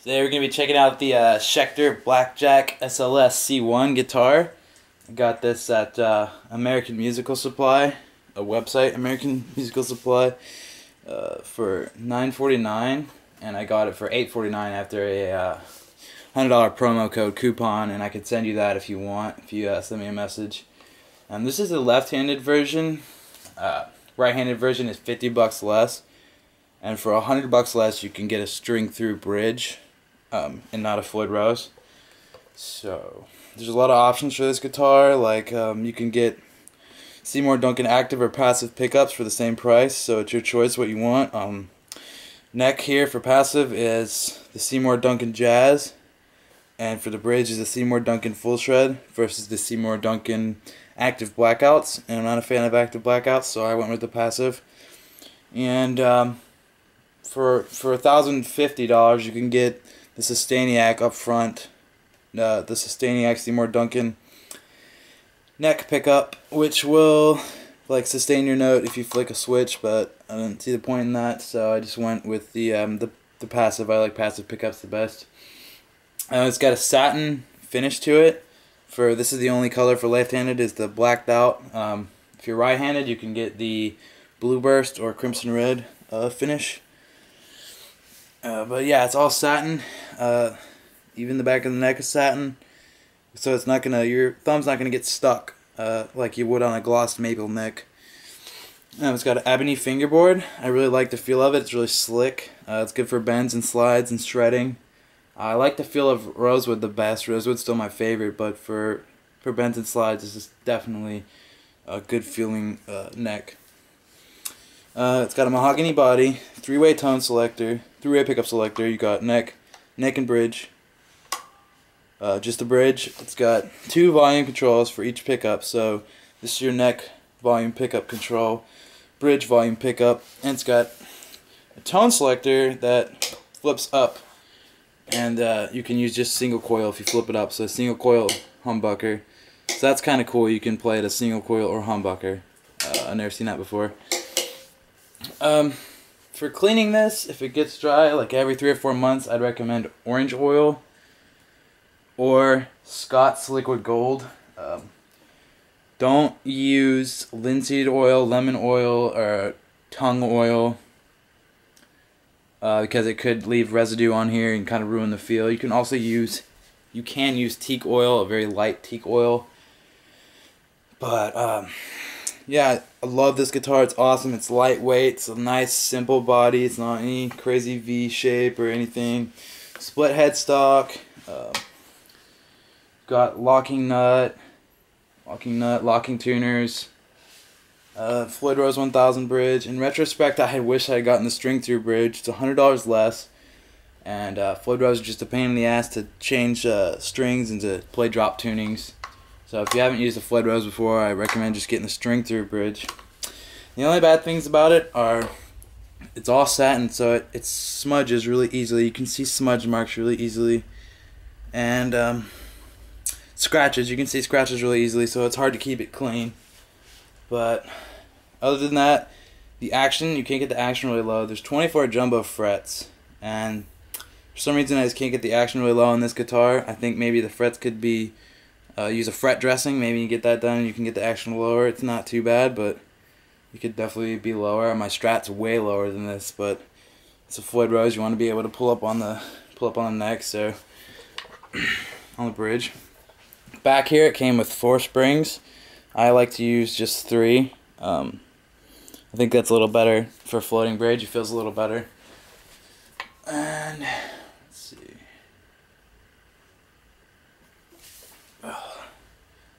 Today we're going to be checking out the Schecter Blackjack SLS C-1 guitar. I got this at American Musical Supply, a website, American Musical Supply, for $9.49, and I got it for $8.49 after a $100 promo code coupon, and I could send you that if you want, if you send me a message. This is the left-handed version. Right-handed version is $50 less, and for $100 less you can get a string-thru bridge. And not a Floyd Rose. So there's a lot of options for this guitar. Like you can get Duncan active or passive pickups for the same price. So it's your choice what you want. Neck here for passive is the Duncan Jazz, and for the bridge is the Duncan Full Shred versus the Duncan active blackouts. And I'm not a fan of active blackouts, so I went with the passive. And for $1,050 you can get the Sustaniac up front, the Sustaniac Duncan neck pickup, which will like sustain your note if you flick a switch, but I didn't see the point in that, so I just went with the passive. I like passive pickups the best. It's got a satin finish to it. This is the only color for left-handed is the blacked out. If you're right-handed, you can get the blue burst or crimson red finish. But yeah, it's all satin. Even the back of the neck is satin, so it's not gonna, your thumb's not gonna get stuck like you would on a glossed maple neck. It's got an Ebony fingerboard. I really like the feel of it. It's really slick. It's good for bends and slides and shredding. I like the feel of rosewood the best. Rosewood's still my favorite, but for bends and slides, this is definitely a good feeling neck. It's got a mahogany body, three-way tone selector, three-way pickup selector. You got neck and bridge. Just the bridge. It's got 2 volume controls for each pickup. So this is your neck volume pickup control, bridge volume pickup, and it's got a tone selector that flips up, and you can use just single coil if you flip it up. So single coil humbucker. So that's kind of cool. You can play it a single coil or humbucker. I've never seen that before. For cleaning this, if it gets dry, like every 3 or 4 months, I'd recommend orange oil or Scott's Liquid Gold. Don't use linseed oil, lemon oil, or tongue oil because it could leave residue on here and kind of ruin the feel. You can also use teak oil, a very light teak oil. But yeah, I love this guitar. It's awesome. It's lightweight. It's a nice, simple body. It's not any crazy V shape or anything. Split headstock. Got locking nut, locking tuners. Floyd Rose 1000 bridge. In retrospect, I wish I had gotten the string-thru bridge. It's $100 less. And Floyd Rose is just a pain in the ass to change strings and to play drop tunings. So if you haven't used a Floyd Rose before, I recommend just getting the string-thru bridge. The only bad things about it are it's all satin, so it smudges really easily. You can see smudge marks really easily. And scratches, you can see scratches really easily, so it's hard to keep it clean. But other than that, the action, you can't get the action really low. There's 24 jumbo frets, and for some reason I just can't get the action really low on this guitar. I think maybe the frets could be use a fret dressing. Maybe you get that done and you can get the action lower. It's not too bad, but you could definitely be lower. My Strat's way lower than this, but it's a Floyd Rose. You want to be able to pull up on the neck, so on the bridge. Back here it came with 4 springs. I like to use just 3. I think that's a little better for a floating bridge. It feels a little better. And let's see.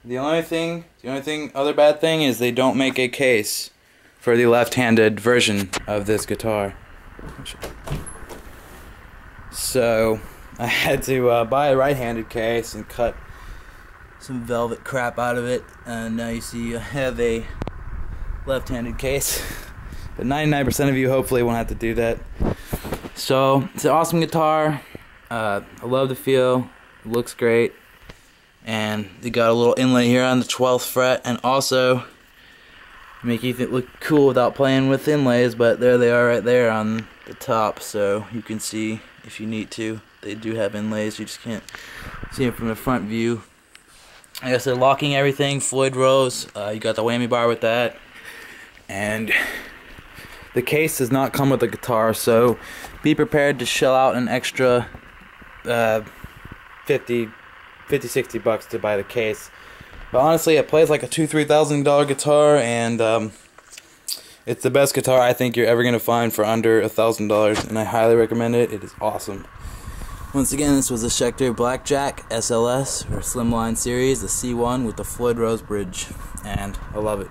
The other bad thing is they don't make a case for the left-handed version of this guitar. So I had to buy a right-handed case and cut some velvet crap out of it, and now you see I have a left-handed case. But 99% of you hopefully won't have to do that. So it's an awesome guitar. I love the feel. It looks great. And they got a little inlay here on the 12th fret, and also make you look cool without playing with inlays, but there they are right there on the top, so you can see if you need to. They do have inlays, you just can't see them from the front view. Like I said, locking everything, Floyd Rose. You got the whammy bar with that, and the case does not come with the guitar, so be prepared to shell out an extra 50, 60 bucks to buy the case. But honestly, it plays like a $2,000-$3,000 guitar, and it's the best guitar I think you're ever gonna find for under $1,000, and I highly recommend it. It is awesome. Once again, this was a Schecter Blackjack SLS or Slimline series, the C-1 with the Floyd Rose bridge, and I love it.